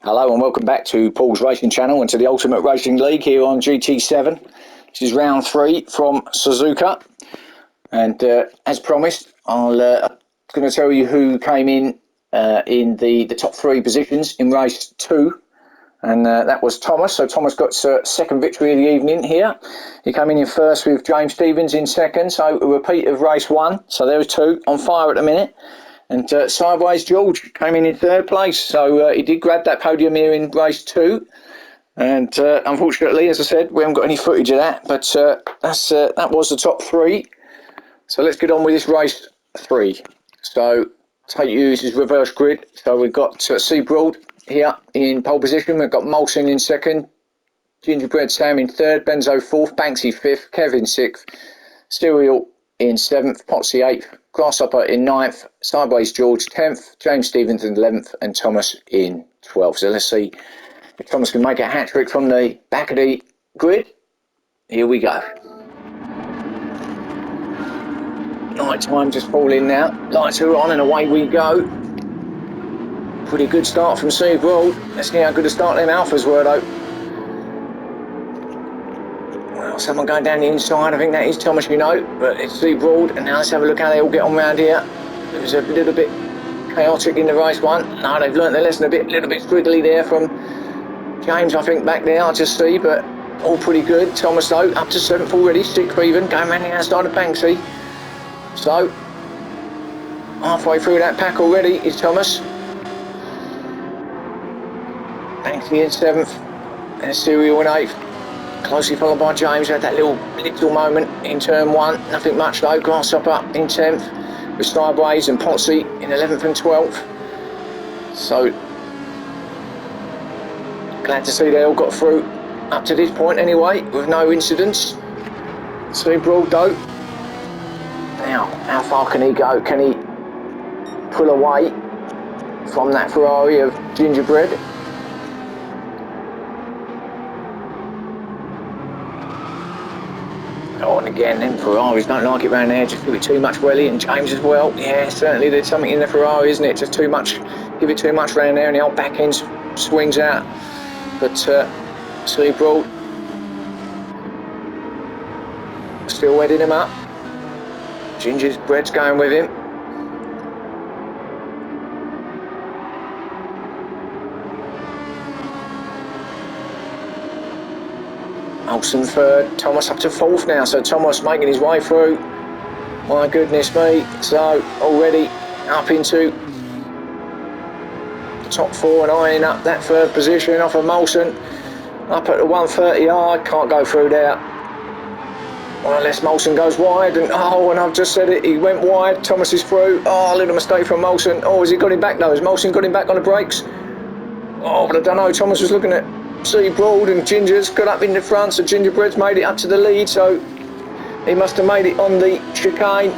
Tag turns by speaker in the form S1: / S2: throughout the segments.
S1: Hello and welcome back to Paul's Racing Channel and to the Ultimate Racing League here on GT7. This is round 3 from Suzuka, and as promised, I'm going to tell you who came in the top 3 positions in race 2, and that was Thomas. So Thomas got second victory of the evening here. He came in first with James Stephens in second, so a repeat of race 1. So there was 2 on fire at the minute. And Sideways George came in third place, so he did grab that podium here in race 2. And unfortunately, as I said, we haven't got any footage of that, but that was the top 3. So let's get on with this race 3. So take you, this is reverse grid. So we've got Seabroad here in pole position. We've got Molson in second, Gingerbread Sam in third, Benzo fourth, Banksy fifth, Kevin sixth, Serial in 7th, Potsy 8th, Grasshopper in 9th, Sideways George 10th, James Stephens in 11th, and Thomas in 12th. So let's see if Thomas can make a hat-trick from the back of the grid. Here we go. Night time just falling now. Lights are on and away we go. Pretty good start from Seabroad. Let's see how good a start them Alphas were though. Well, someone going down the inside, I think that is Thomas, you know, but it's Seabroad, and now let's have a look how they all get on round here. It was a little bit chaotic in the race 1. No, they've learnt their lesson a little bit squiggly there from James, I think, back there, I just see, but all pretty good. Thomas, though, up to 7th already, 6th even, going round the outside of Banksy. So, halfway through that pack already is Thomas. Banksy in 7th, and Serial in 8th. Closely followed by James, had that little moment in turn 1, nothing much though. Grasshopper in 10th, with Sideways and Potsy in 11th and 12th. So, glad to see they all got through up to this point anyway, with no incidents. Seabroad though. Now, how far can he go? Can he pull away from that Ferrari of Gingerbread? Oh, and again, them Ferraris don't like it around there, just give it too much welly, and James as well. Yeah, certainly there's something in the Ferrari, isn't it? Just too much, give it too much around there, and the old back end swings out. But Seabroad still wedding him up. Gingerbread's going with him. Olsen third, Thomas up to 4th now, so Thomas making his way through. My goodness me, so already up into the top 4 and eyeing up that 3rd position off of Molson. Up at the 130 yard, can't go through there. Well, unless Molson goes wide, and I've just said it, he went wide, Thomas is through. Oh, a little mistake from Molson. Oh, has he got him back though? Has Molson got him back on the brakes? Oh, but I don't know, Thomas was looking at Seabroad, and Ginger's got up in the front, so Gingerbread's made it up to the lead, so he must have made it on the chicane.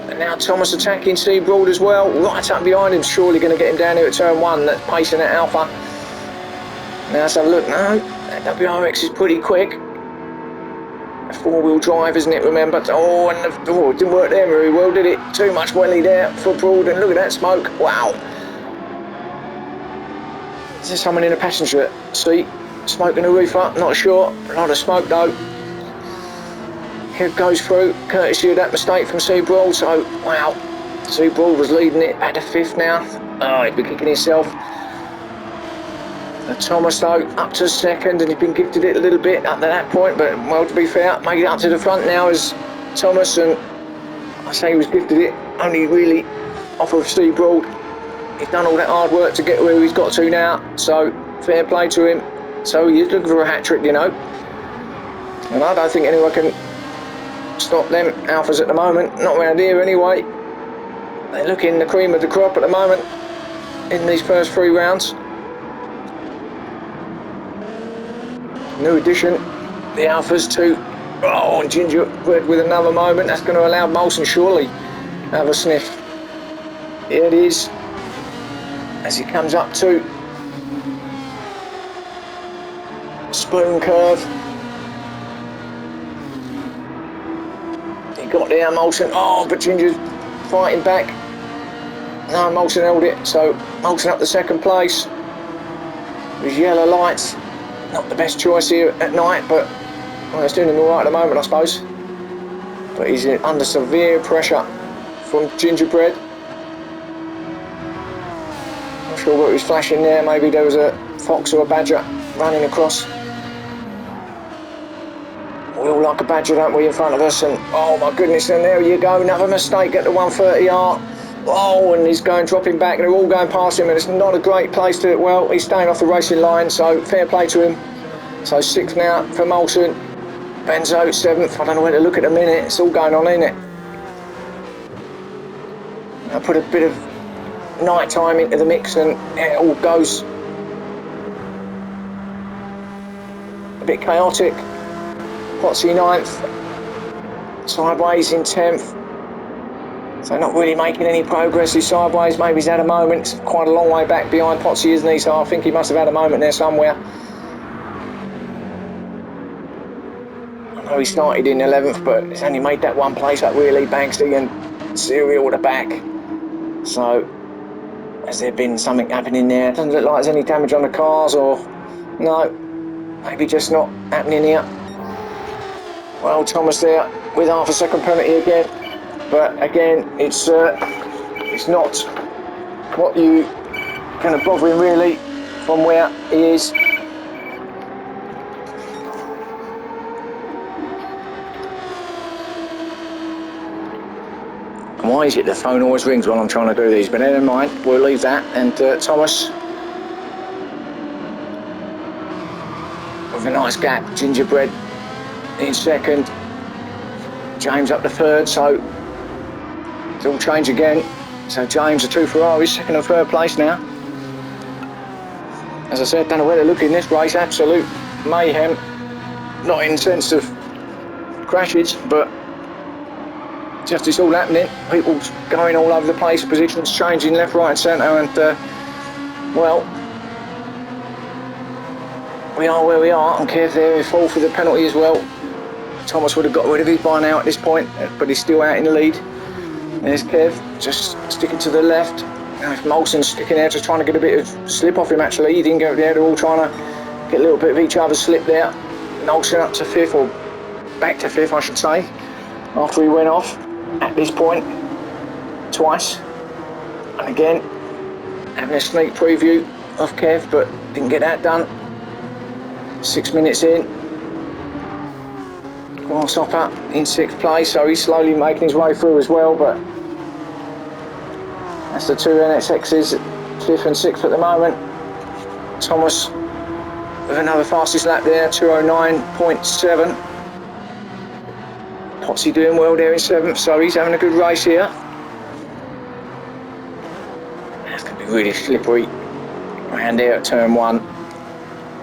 S1: And now Thomas attacking Seabroad as well, right up behind him, surely going to get him down here at turn 1, that's pacing that Alpha. Now let's have a look. No, that WRX is pretty quick. A 4-wheel drive, isn't it, remember? Oh, and it didn't work there very well, did it? Too much welly there for Broad, and look at that smoke, wow. Is there someone in a passenger seat smoking a roof up? Not sure. A lot of smoke though. Here goes through, courtesy of that mistake from Seabroad. So, wow. Seabroad was leading it back to 5th now. Oh, he'd be kicking himself. And Thomas though, up to 2nd, and he's been gifted it a little bit up to that point. But, well, to be fair, made it up to the front now as Thomas. And I say he was gifted it only really off of Seabroad. He's done all that hard work to get where he's got to now, so fair play to him. So he's looking for a hat-trick, you know. And I don't think anyone can stop them Alphas at the moment, not around here anyway. They're looking the cream of the crop at the moment in these first 3 rounds. New addition, the Alphas to, oh, and Gingerbread with another moment. That's going to allow Molson surely have a sniff. Here it is. As he comes up to Spoon Curve. He got there, Molson. Oh, but Ginger's fighting back. No, Molson held it, so Molson up to 2nd place. His yellow lights, not the best choice here at night, but well, it's doing him all right at the moment, I suppose. But he's under severe pressure from Gingerbread. Not sure what was flashing there. Maybe there was a fox or a badger running across. We all like a badger, don't we, in front of us? And oh my goodness, and there you go, another mistake at the 130R. Oh, and he's dropping back, and they're all going past him, and it's not a great place to, well, he's staying off the racing line, so fair play to him. So 6th now for Molson. Benzo 7th. I don't know where to look at the minute. It's all going on, isn't it? I put a bit of night time into the mix, and it all goes a bit chaotic. Potsy 9th. Sideways in 10th. So not really making any progress. He's sideways. Maybe he's had a moment. It's quite a long way back behind Potsy, isn't he? So I think he must have had a moment there somewhere. I know he started in 11th, but he's only made that one place up really. Banksy and Serial at the back. So has there been something happening there? Doesn't look like there's any damage on the cars, or no, maybe just not happening here. Well, Thomas there with half a second penalty again, but again it's not what you kind of bother him really from where he is. Why is it the phone always rings while I'm trying to do these? But never mind, we'll leave that. And Thomas with a nice gap. Gingerbread in 2nd. James up to 3rd, so it'll change again. So James, the 2 Ferraris, 2nd and 3rd place now. As I said, don't know where to look in this race. Absolute mayhem. Not in the sense of crashes, but just it's all happening. People going all over the place, positions changing left, right and centre, and well, we are where we are. And Kev there in 4th with the penalty as well. Thomas would have got rid of his by now at this point, but he's still out in the lead. There's Kev, just sticking to the left. Now if Molson's sticking there, just trying to get a bit of slip off him actually. He didn't go there, they're all trying to get a little bit of each other's slip there. Molson up to 5th, or back to 5th I should say, after he went off at this point twice. And again, having a sneak preview of Kev, but didn't get that done. 6 minutes in. Grasshopper in 6th place, so he's slowly making his way through as well, but that's the 2 NSXs, 5th and 6th at the moment. Thomas with another fastest lap there, 209.7. Potsy doing well there in 7th, so he's having a good race here. It's going to be really slippery around here at turn 1,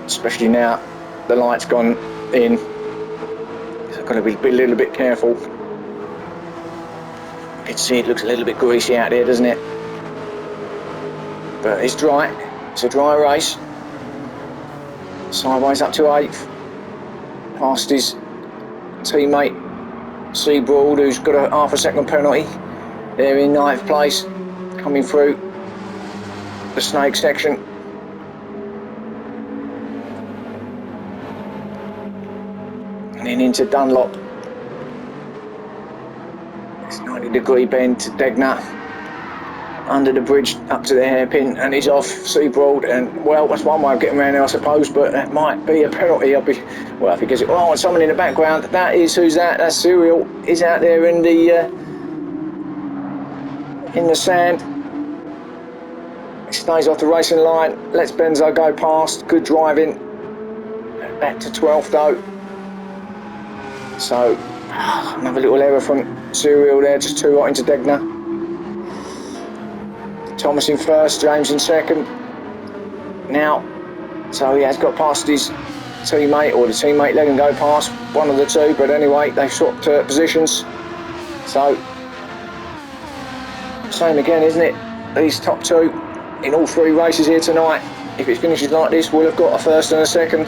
S1: especially now the light's gone in. So I've got to be a little bit careful. You can see it looks a little bit greasy out there, doesn't it? But it's dry. It's a dry race. Sideways up to 8th. Past his teammate Seabroad, who's got a half a second penalty. They're in 9th place, coming through the snake section. And then into Dunlop. It's 90-degree bend to Degner. Under the bridge up to the hairpin, and he's off Seabroad, and well, that's one way of getting around there I suppose, but that might be a penalty. Well, if he gets it, oh, and someone in the background, that is, who's that? That's Serial. He's out there in the sand. He stays off the racing line, lets Benzo go past. Good driving. Back to 12th though. So another little error from Serial there, just too hot into Degner. Thomas in 1st, James in 2nd. Now, so he has got past his teammate, or the teammate let him go past one of the 2, but anyway, they've swapped positions. So, same again, isn't it? These top 2 in all 3 races here tonight. If it finishes like this, we'll have got a 1st and a 2nd.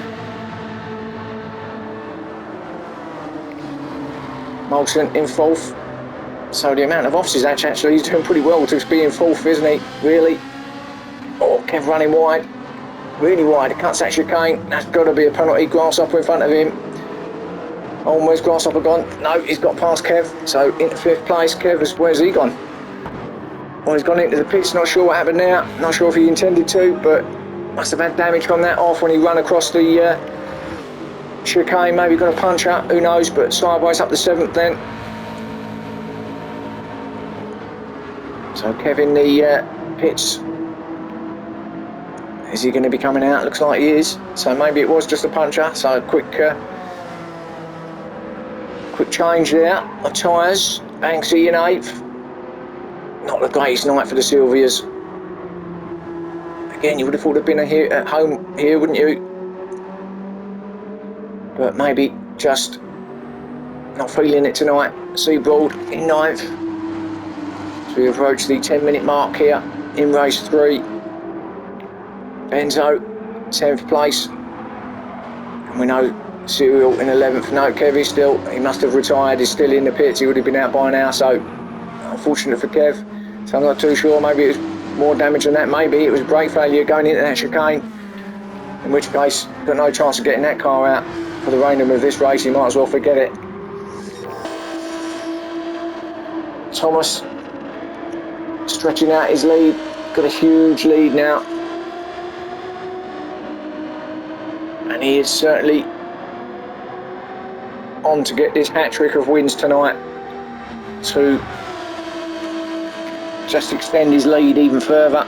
S1: Molson in 4th. So the amount of offices actually, he's doing pretty well to be in 4th, isn't he? Really? Oh, Kev running wide. really wide. It cuts that chicane. That's got to be a penalty. Grasshopper in front of him. Oh, where's Grasshopper gone? No, he's got past Kev. So into 5th place. Where's he gone? Well, he's gone into the pits. Not sure what happened there. Not sure if he intended to, but must have had damage from that off when he ran across the chicane. Maybe got a punch up. Who knows? But sideways up to 7th then. So Kev in the pits. Is he going to be coming out? Looks like he is. So maybe it was just a puncher. So quick change there of tyres. Banksy in 8th. Not the greatest night for the Sylvias. Again, you would have thought they'd been at home here, wouldn't you? But maybe just not feeling it tonight. Seaboard in 9th. So we approach the 10-minute mark here in race 3. Benzo, 10th place. And we know Cyril in 11th. No, Kev is still, he must have retired, he's still in the pits. He would have been out by now, so unfortunate for Kev. So I'm not too sure, maybe it was more damage than that. Maybe it was brake failure going into that chicane. In which case, got no chance of getting that car out. For the remainder of this race, he might as well forget it. Thomas stretching out his lead. Got a huge lead now. And he is certainly on to get this hat-trick of wins tonight to just extend his lead even further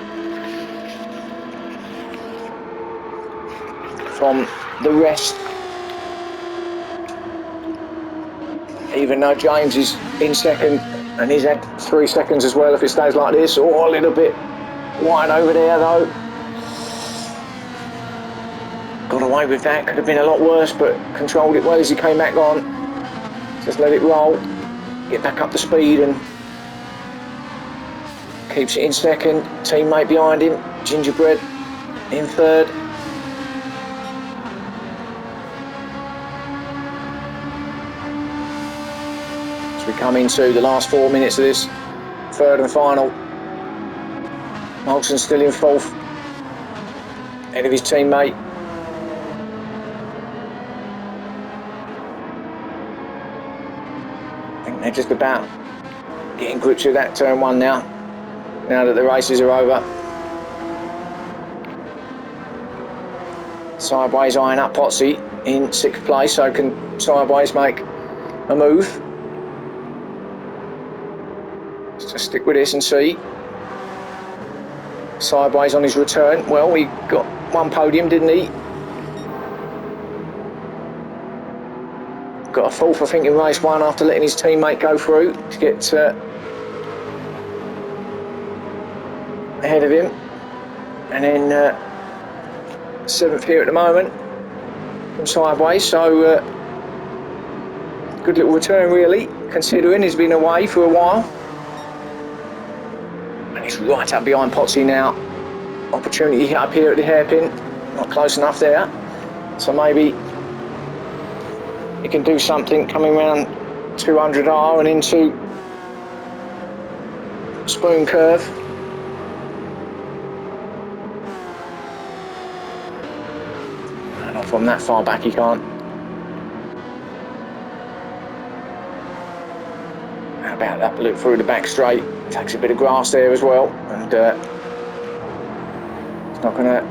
S1: from the rest. Even though James is in 2nd and he's had 3 seconds as well if it stays like this. Oh, a little bit wide over there though. Got away with that, could have been a lot worse, but controlled it well as he came back on. Just let it roll, get back up to speed and keeps it in 2nd. Teammate behind him, Gingerbread in 3rd. As we come into the last 4 minutes of this 3rd and final. Molson still in 4th, ahead of his teammate. I think they're just about getting grips with that turn 1 now that the races are over. Sideways eyeing up Potsy in 6th place, so can Sideways make a move? Let's just stick with this and see. Sideways on his return. Well, he got 1 podium, didn't he? Got a 4th, I think, in race 1 after letting his teammate go through to get ahead of him. And then 7th here at the moment from Sideways. So good little return really, considering he's been away for a while. And he's right up behind Potsy now. Opportunity up here at the hairpin. Not close enough there. So maybe he can do something coming around 200R and into Spoon Curve. And not from that far back he can't. How about that loop through the back straight? Takes a bit of grass there as well, and it's not going to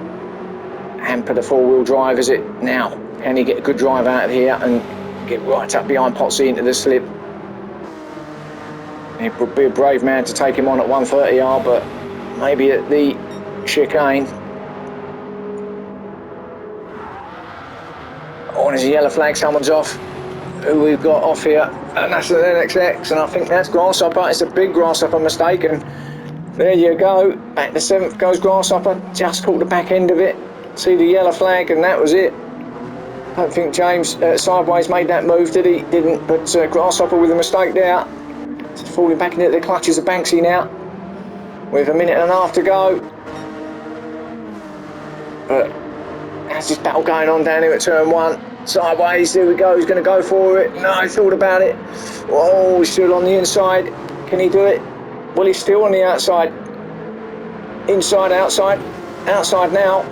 S1: hamper the 4-wheel drive, is it? Now, can he get a good drive out of here and get right up behind Potsy into the slip? It would be a brave man to take him on at 130R, but maybe at the chicane. Oh, there's a yellow flag, someone's off. Who we've got off here? And that's an NXX, and I think that's Grasshopper. It's a big Grasshopper mistake, and there you go. Back to 7th goes Grasshopper. Just caught the back end of it. See the yellow flag, and that was it. I don't think James Sideways made that move, did he? Didn't, but Grasshopper with a mistake there. Just falling back into the clutches of Banksy now, with 1.5 minutes to go. But how's this battle going on down here at turn 1? Sideways, there we go, he's going to go for it. No, he thought about it. Oh, he's still on the inside. Can he do it? Well, he's still on the outside. Inside, outside. Outside now.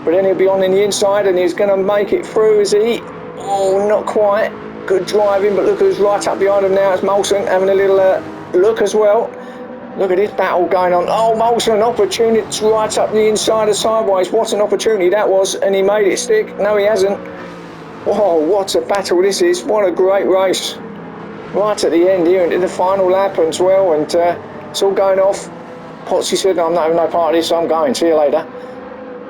S1: but then he'll be on in the inside and he's going to make it through, is he? Oh, not quite. Good driving, but look who's right up behind him now. It's Molson having a little look as well. Look at this battle going on. Oh, Molson, an opportunity right up the inside of sideways. What an opportunity that was, and he made it stick. No, he hasn't. Whoa, what a battle this is. What a great race. Right at the end here, into the final lap as well, and it's all going off. Potsy said, I'm not having no part of this, so I'm going. See you later.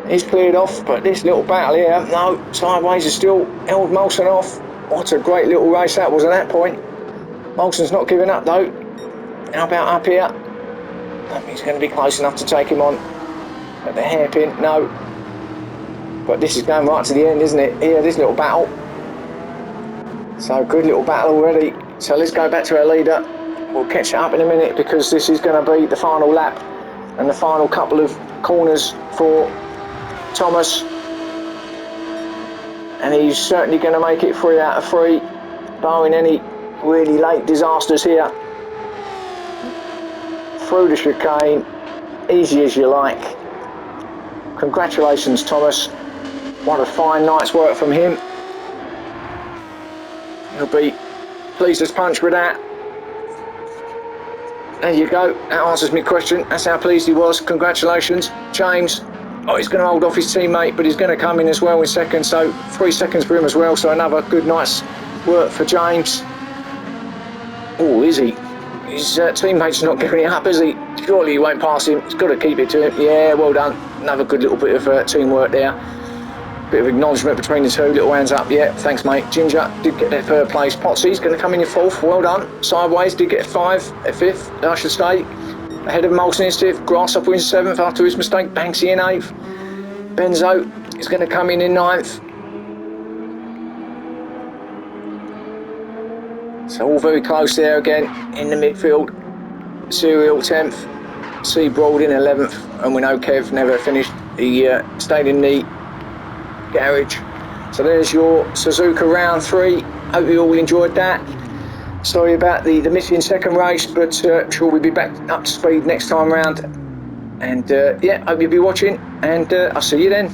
S1: He's cleared off, but this little battle here, no, sideways has still held Molson off. What a great little race that was at that point. Molson's not giving up though. How about up here? I think he's going to be close enough to take him on at the hairpin. No. But this is going right to the end, isn't it? Here, this little battle. So, good little battle already. So, let's go back to our leader. We'll catch it up in a minute because this is going to be the final lap and the final couple of corners for Thomas. And he's certainly going to make it 3 out of 3, barring any really late disasters here. Through the chicane, easy as you like. Congratulations, Thomas. What a fine night's work from him. He'll be pleased as punch with that. There you go, that answers my question. That's how pleased he was. Congratulations, James. Oh, he's going to hold off his teammate, but he's going to come in as well in second, so 3 seconds for him as well, so another good night's work for James. Oh, is he? His teammate's not giving it up, is he? Surely he won't pass him. He's got to keep it to him. Yeah, well done. Another good little bit of teamwork there. Bit of acknowledgement between the two. Little hands up. Yeah, thanks, mate. Ginger did get their 3rd place. Potsy's going to come in 4th. Well done. Sideways did get 5th, I should say. Ahead of Molson in 5th. Grasshopper in 7th after his mistake. Banksy in 8th. Benzo is going to come in 9th. So all very close there again in the midfield. Serial 10th. C. Broad in 11th. And we know Kev never finished. He stayed in the garage. So there's your Suzuka round 3. Hope you all enjoyed that. Sorry about the missing second race, but sure we'll be back up to speed next time round. And yeah, hope you'll be watching, and I'll see you then.